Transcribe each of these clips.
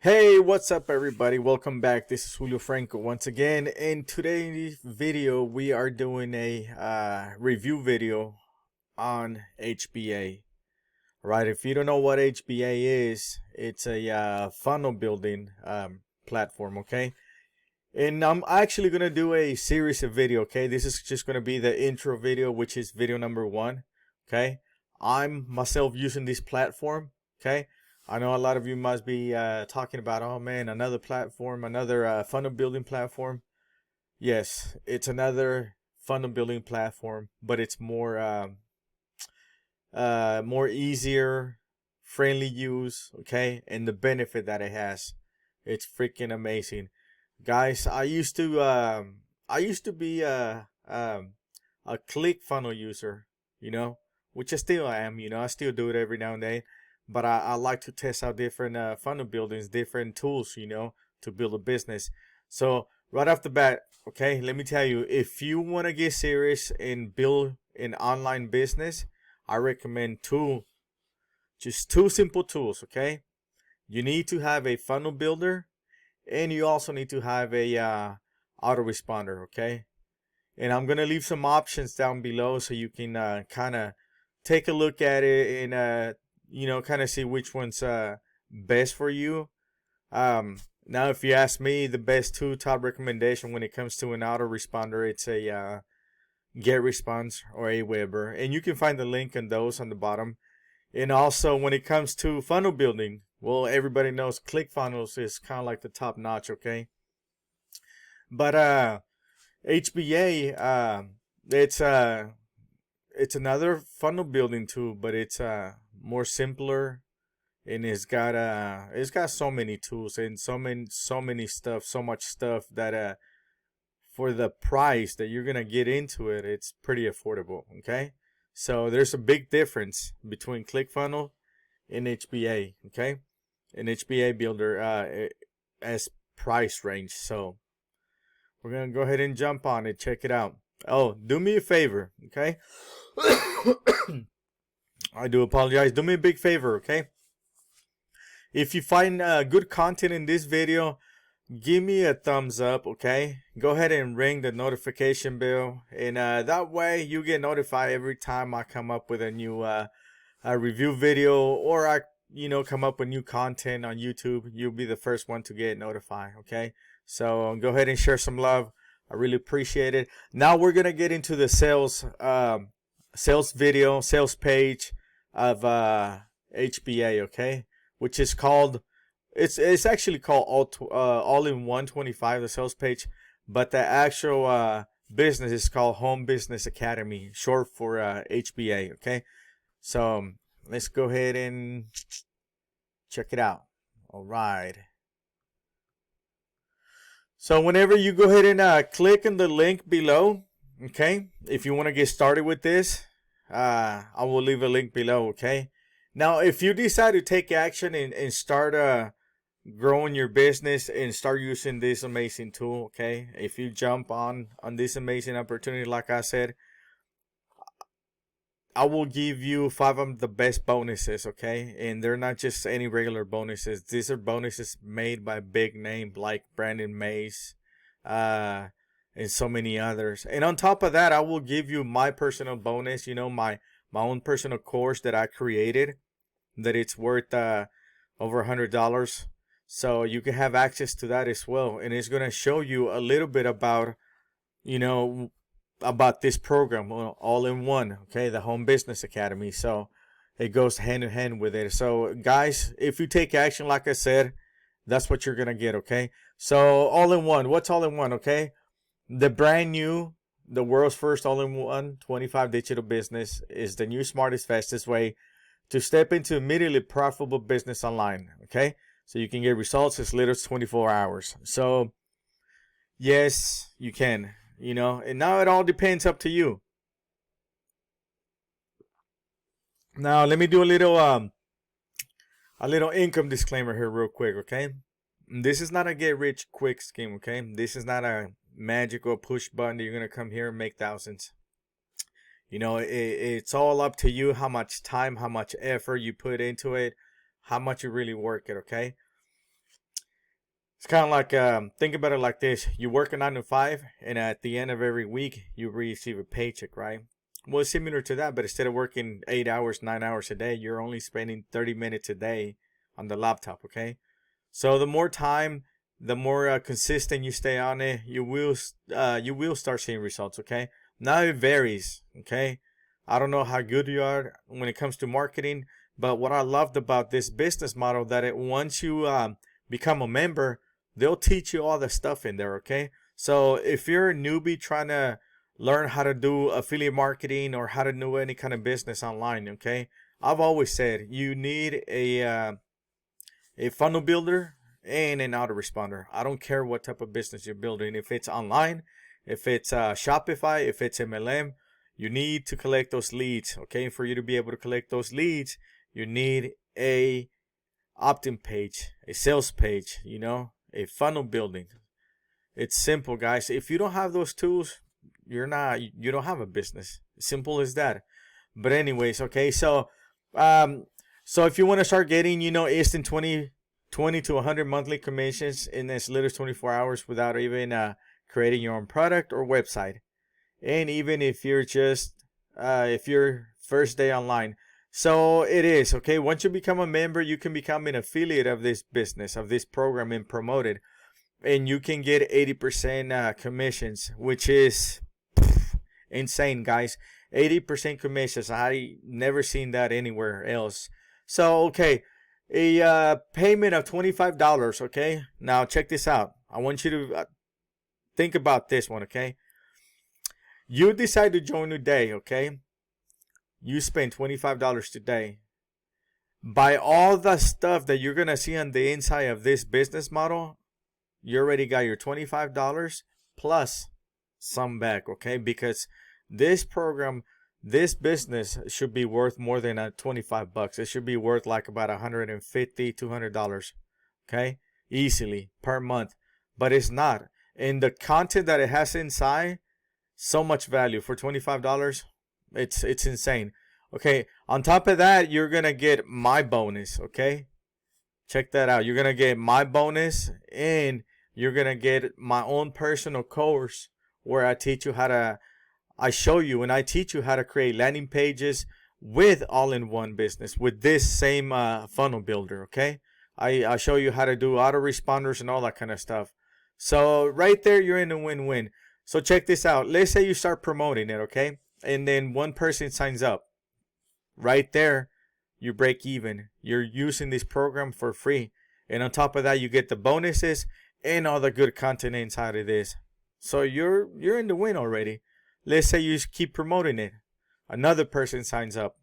Hey, what's up everybody? Welcome back. This is Julio Franco once again. In today's video, we are doing a review video on HBA. Right, if you don't know what HBA is, it's a funnel building platform, okay? And I'm actually going to do a series of video, okay? This is just going to be the intro video, which is video number 1, okay? I'm myself using this platform, okay? I know a lot of you must be talking about, oh man, another platform, another funnel building platform. Yes, it's another funnel building platform, but it's more more easier, friendly use, okay? And the benefit that it has, it's freaking amazing. Guys, I used to be a click funnel user, which I still am, I still do it every now and then. But I like to test out different funnel buildings, different tools, to build a business. So right off the bat, okay, let me tell you, if you want to get serious and build an online business, I recommend just two simple tools, okay? You need to have a funnel builder, and you also need to have a autoresponder, okay? And I'm gonna leave some options down below so you can kind of take a look at it and kind of see which one's best for you. Now, if you ask me, the best two top recommendation when it comes to an autoresponder, it's a GetResponse or Aweber, and you can find the link on those on the bottom. And also, when it comes to funnel building, well, everybody knows ClickFunnels is kind of like the top notch, okay? But HBA, it's another funnel building tool, but it's more simpler, and it's got so many tools and so much stuff that for the price that you're gonna get into it, it's pretty affordable. Okay, so there's a big difference between ClickFunnels and HBA. Okay, and HBA builder as price range. So we're gonna go ahead and jump on it. Check it out. Oh, do me a favor, okay? I do apologize. Do me a big favor, okay? If you find good content in this video, give me a thumbs up, okay? Go ahead and ring the notification bell, and that way you get notified every time I come up with a new review video, or I come up with new content on YouTube. You'll be the first one to get notified, okay? So go ahead and share some love. I really appreciate it. Now we're gonna get into the sales page of HBA, okay, which is called it's actually called all-in-one 25, the sales page, but the actual business is called Home Business Academy, short for HBA, okay? So let's go ahead and check it out. All right. So whenever you go ahead and click on the link below, okay, if you want to get started with this, I will leave a link below, okay? Now, if you decide to take action and start growing your business and start using this amazing tool, okay? If you jump on this amazing opportunity, like I said, I will give you 5 of the best bonuses, okay? And they're not just any regular bonuses. These are bonuses made by big names like Brandon Mays, and so many others. And on top of that, I will give you my personal bonus, my own personal course that I created, that it's worth over $100. So you can have access to that as well. And it's going to show you a little bit about, about this program, all in one, okay, the Home Business Academy. So it goes hand in hand with it. So guys, if you take action, like I said, that's what you're gonna get, okay? So all in one. What's all in one? Okay, the brand new, the world's first all in one 25 digital business is the new, smartest, fastest way to step into immediately profitable business online, okay? So you can get results as little as 24 hours. So yes, you can. And now it all depends up to you. Now let me do a little income disclaimer here real quick, okay? This is not a get rich quick scheme, okay? This is not a magical push button that you're gonna come here and make thousands. It's all up to you how much time, how much effort you put into it, how much you really work it, okay? It's kind of like, think about it like this. You work a 9 to 5, and at the end of every week, you receive a paycheck, right? Well, it's similar to that, but instead of working 8 hours, 9 hours a day, you're only spending 30 minutes a day on the laptop, okay? So the more time, the more consistent you stay on it, you will start seeing results, okay? Now it varies, okay? I don't know how good you are when it comes to marketing, but what I loved about this business model that it once you become a member, they'll teach you all the stuff in there, okay? So if you're a newbie trying to learn how to do affiliate marketing or how to do any kind of business online, okay? I've always said you need a funnel builder and an autoresponder. I don't care what type of business you're building. If it's online, if it's Shopify, if it's MLM, you need to collect those leads, okay? For you to be able to collect those leads, you need a opt-in page, a sales page, you know, a funnel building. It's simple, guys. If you don't have those tools, you don't have a business. Simple as that. But anyways, okay, so if you want to start getting, you know, instant 20 to 100 monthly commissions in as little as 24 hours without even creating your own product or website, and even if you're just if you're first day online. So it is, okay? Once you become a member, you can become an affiliate of this business, of this program, and promote it. And you can get 80% commissions, which is insane, guys. 80% commissions. I never seen that anywhere else. So, okay, a payment of $25, okay? Now, check this out. I want you to think about this one, okay? You decide to join today, okay? You spend $25 today. By all the stuff that you're going to see on the inside of this business model, you already got your $25 plus some back, okay? Because this program, this business should be worth more than $25. It should be worth like about $150, $200, okay? Easily per month. But it's not. And the content that it has inside, so much value for $25. It's insane. Okay, on top of that, you're gonna get my bonus, okay? Check that out. You're gonna get my bonus, and you're gonna get my own personal course where I show you and I teach you how to create landing pages with all-in-one business with this same funnel builder, okay? I show you how to do autoresponders and all that kind of stuff. So right there, you're in a win-win. So check this out. Let's say you start promoting it, okay? And then one person signs up. Right there, you break even. You're using this program for free. And on top of that, you get the bonuses and all the good content inside of this. So you're in the win already. Let's say you keep promoting it. Another person signs up.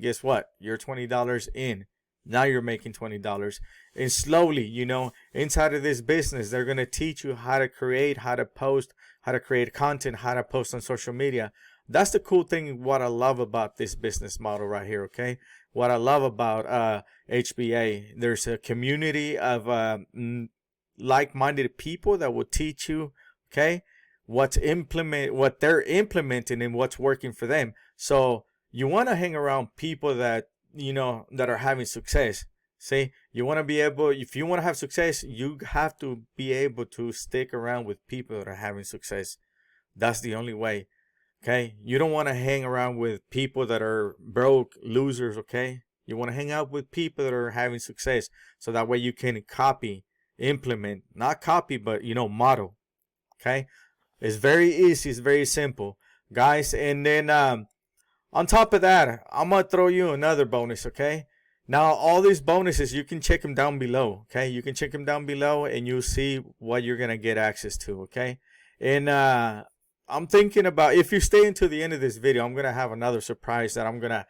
Guess what? You're $20 in. Now you're making $20. And slowly, you know, inside of this business, they're going to teach you how to create, how to post, how to create content, how to post on social media. That's the cool thing, what I love about this business model right here, okay? What I love about HBA, there's a community of like-minded people that will teach you, okay, what they're implementing and what's working for them. So you want to hang around people that, you know, that are having success. See, you want to be able, if you want to have success, you have to be able to stick around with people that are having success. That's the only way. Okay, you don't want to hang around with people that are broke losers, okay? You want to hang out with people that are having success, so that way you can copy, implement, not copy, but, you know, model. Okay, it's very easy, it's very simple, guys. And then on top of that, I'm gonna throw you another bonus, okay? Now, all these bonuses, you can check them down below, okay? You can check them down below and you'll see what you're gonna get access to, okay? And I'm thinking about, if you stay into the end of this video, I'm going to have another surprise that I'm going to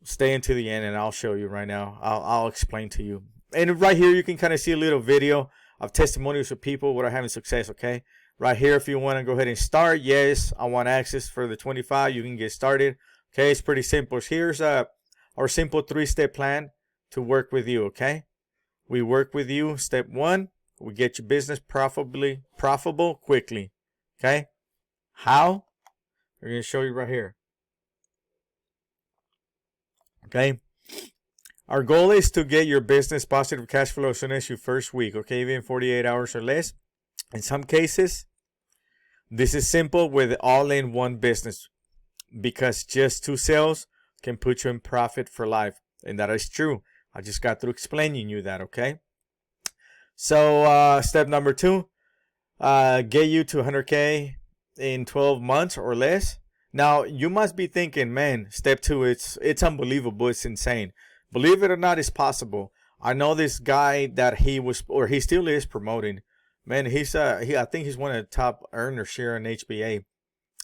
stay into the end, and I'll show you right now. I'll explain to you. And right here, you can kind of see a little video of testimonials of people that are having success, okay? Right here, if you want to go ahead and start, yes, I want access for the 25. You can get started. Okay, it's pretty simple. Here's our simple 3-step plan to work with you, okay? We work with you. Step 1, we get your business profitable quickly. Okay, how? We're going to show you right here. Okay, Our goal is to get your business positive cash flow as soon as your first week, okay? Even 48 hours or less. In some cases, this is simple with all-in-one business because just 2 sales can put you in profit for life. And that is true. I just got through explaining you that, okay? So step number 2, get you to 100K in 12 months or less. Now, you must be thinking, man, step 2, it's unbelievable. It's insane. Believe it or not, it's possible. I know this guy that he still is promoting. Man, I think he's one of the top earners here in HBA.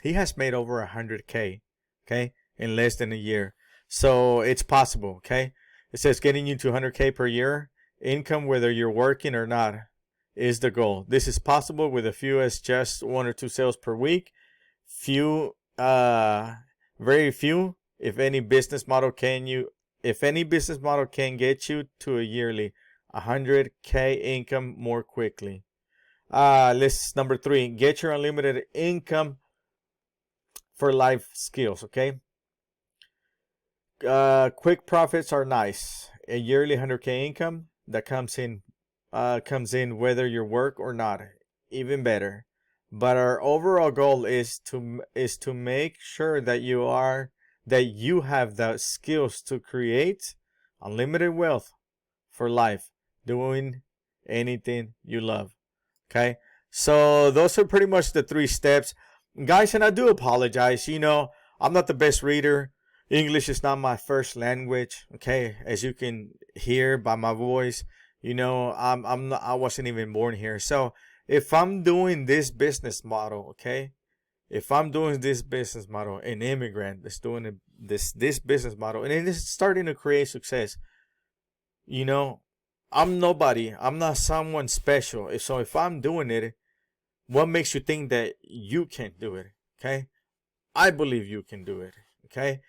He has made over 100K, okay, in less than a year. So it's possible, okay? It says getting you to 100K per year income, whether you're working or not, is the goal. This is possible with as few as just 1 or 2 sales per week. Very few, if any business model can get you to a yearly 100K income more quickly. Number 3, get your unlimited income for life skills, okay? Quick profits are nice. A yearly 100K income that comes in whether you work or not, even better. But our overall goal is to make sure that you have the skills to create unlimited wealth for life, doing anything you love. Okay, so those are pretty much the 3 steps, guys. And I do apologize. I'm not the best reader. English is not my first language. Okay, as you can hear by my voice, I wasn't even born here. So if I'm doing this business model, okay, an immigrant that's doing this business model, and it is starting to create success, I'm nobody. I'm not someone special. So if I'm doing it, what makes you think that you can't do it? Okay, I believe you can do it. Okay,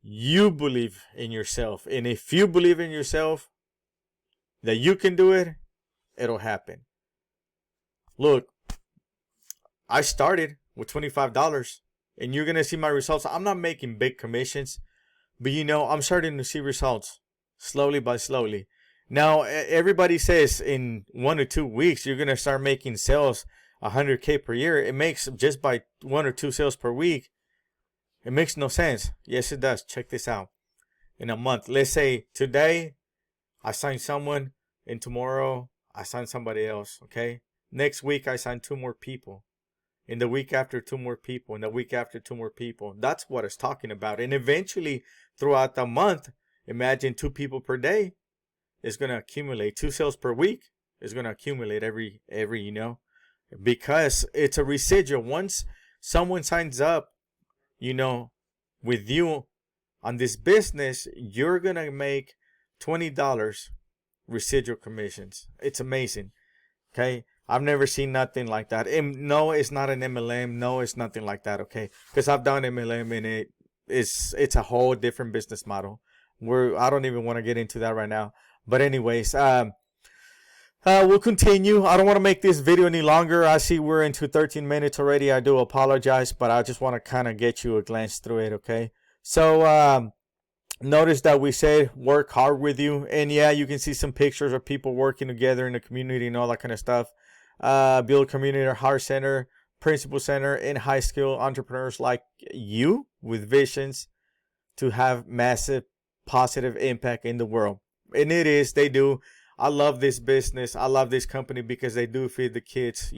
you believe in yourself, and if you believe in yourself that you can do it, it'll happen. Look, I started with $25, and you're gonna see my results. I'm not making big commissions, but I'm starting to see results slowly by slowly. Now, everybody says in 1 or 2 weeks you're gonna start making sales 100K per year. It makes just by 1 or 2 sales per week. It makes no sense. Yes, it does. Check this out. In a month, let's say today I sign someone, and tomorrow I sign somebody else. Okay. Next week I sign 2 more people. In the week after, 2 more people. In the week after, 2 more people. That's what it's talking about. And eventually, throughout the month, imagine 2 people per day is going to accumulate. 2 sales per week is going to accumulate every because it's a residual. Once someone signs up, with you on this business, you're going to make $20 residual commissions. It's amazing. Okay. I've never seen nothing like that. And no, it's not an MLM. No, it's nothing like that. Okay. Because I've done MLM, and it's a whole different business model. I don't even want to get into that right now. But anyways, we'll continue. I don't want to make this video any longer. I see we're into 13 minutes already. I do apologize, but I just want to kind of get you a glance through it, okay? So notice that we said work hard with you. And yeah, you can see some pictures of people working together in the community and all that kind of stuff. Build community heart center, principal center, and high skill entrepreneurs like you with visions to have massive positive impact in the world. And they do. I love this business. I love this company because they do feed the kids.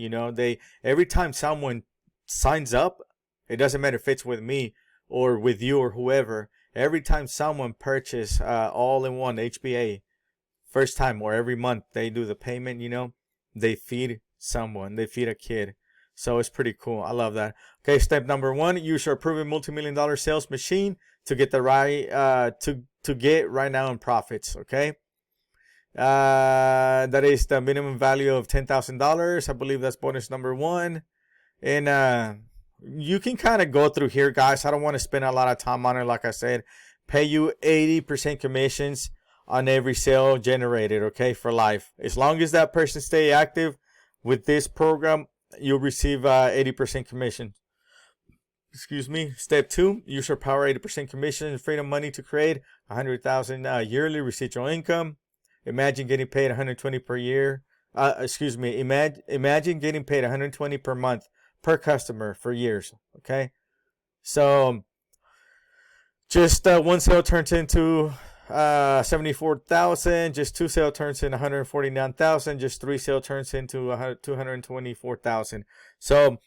Every time someone signs up, it doesn't matter if it's with me or with you or whoever. Every time someone purchase all-in-one HBA, first time or every month they do the payment, they feed someone. They feed a kid. So it's pretty cool. I love that. Okay, step number 1, use your proven multi-million-dollar sales machine to get the to get right now in profits. Okay. That is the minimum value of $10,000. I believe that's bonus number 1. And you can kind of go through here, guys. I don't want to spend a lot of time on it. Like I said, pay you 80% commissions on every sale generated, okay, for life. As long as that person stay active with this program, you'll receive 80% commission. excuse me. Step 2, use your power 80% commission and freedom money to create 100,000 yearly residual income. Imagine getting paid 120 per year. Excuse me. Imagine getting paid 120 per month per customer for years. Okay. So just one sale turns into 74,000. Just 2 sale turns into 149,000. Just 3 sale turns into 224,000. So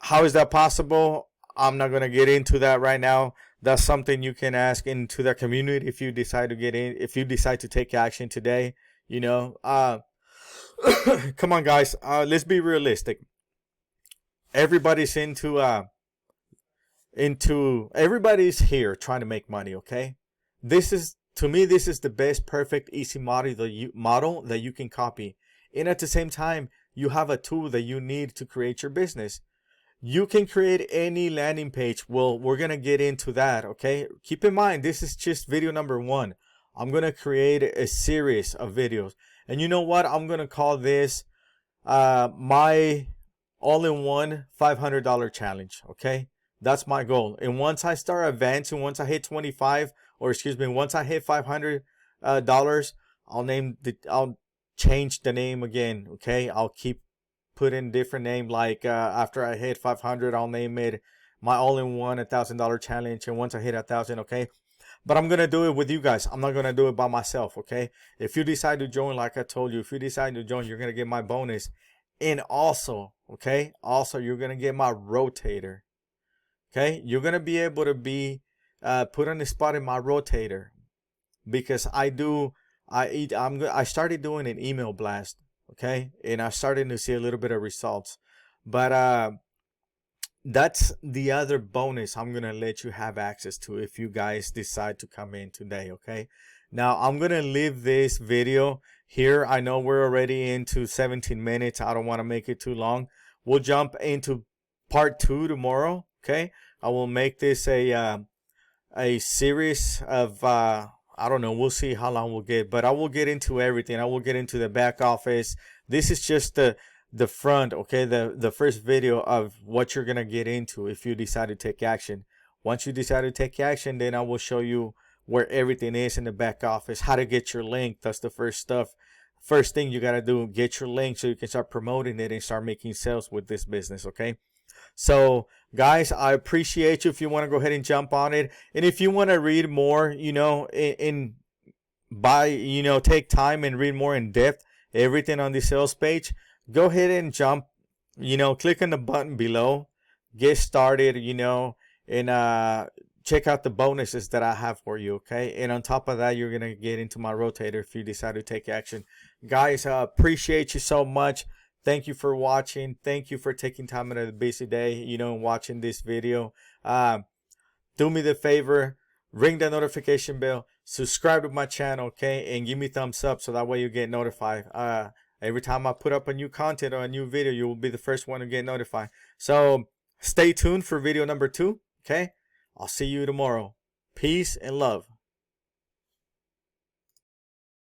how is that possible? I'm not gonna get into that right now. That's something you can ask into the community if you decide to get in. If you decide to take action today, you know. Come on, guys. Let's be realistic. Everybody's everybody's here trying to make money. Okay, this is, to me, this is the best, perfect, easy model that you can copy. And at the same time, you have a tool that you need to create your business. You can create any landing page. Well, we're going to get into that, okay? Keep in mind, this is just video number 1. I'm going to create a series of videos. And you know what? I'm going to call this my all-in-one $500 challenge, okay? That's my goal. And once I start advancing, once I hit 25, or excuse me, once I hit $500, I'll change the name again, okay? I'll keep put in different name, like after I hit 500, I'll name it my all-in-one $1,000 challenge, and once I hit 1,000, okay? But I'm gonna do it with you guys. I'm not gonna do it by myself, okay? If you decide to join, like I told you, if you decide to join, you're gonna get my bonus, and also, okay, also you're gonna get my rotator, okay? You're gonna be able to be put on the spot in my rotator, because I started doing an email blast. Okay, and I started to see a little bit of results, but that's the other bonus I'm gonna let you have access to if you guys decide to come in today. Okay, now I'm gonna leave this video here. I know we're already into 17 minutes. I don't want to make it too long. We'll jump into part 2 tomorrow. Okay, I will make this a series of I don't know. We'll see how long we'll get, but I will get into everything. I will get into the back office. This is just the front, okay? The first video of what you're gonna get into if you decide to take action. Once you decide to take action, then I will show you where everything is in the back office, how to get your link. That's the first stuff. First thing you gotta do, get your link so you can start promoting it and start making sales with this business, okay? So guys, I appreciate you if you want to go ahead and jump on it. And if you want to read more, you know, take time and read more in depth everything on the sales page, go ahead and jump, you know, click on the button below, get started, you know, and check out the bonuses that I have for you, okay? And on top of that, you're going to get into my rotator if you decide to take action. Guys, appreciate you so much. Thank you for watching. Thank you for taking time out of the busy day, you know, and watching this video. Do me the favor, ring the notification bell, subscribe to my channel, okay, and give me thumbs up so that way you get notified. Every time I put up a new content or a new video, you will be the first one to get notified. So stay tuned for video number 2, okay? I'll see you tomorrow. Peace and love.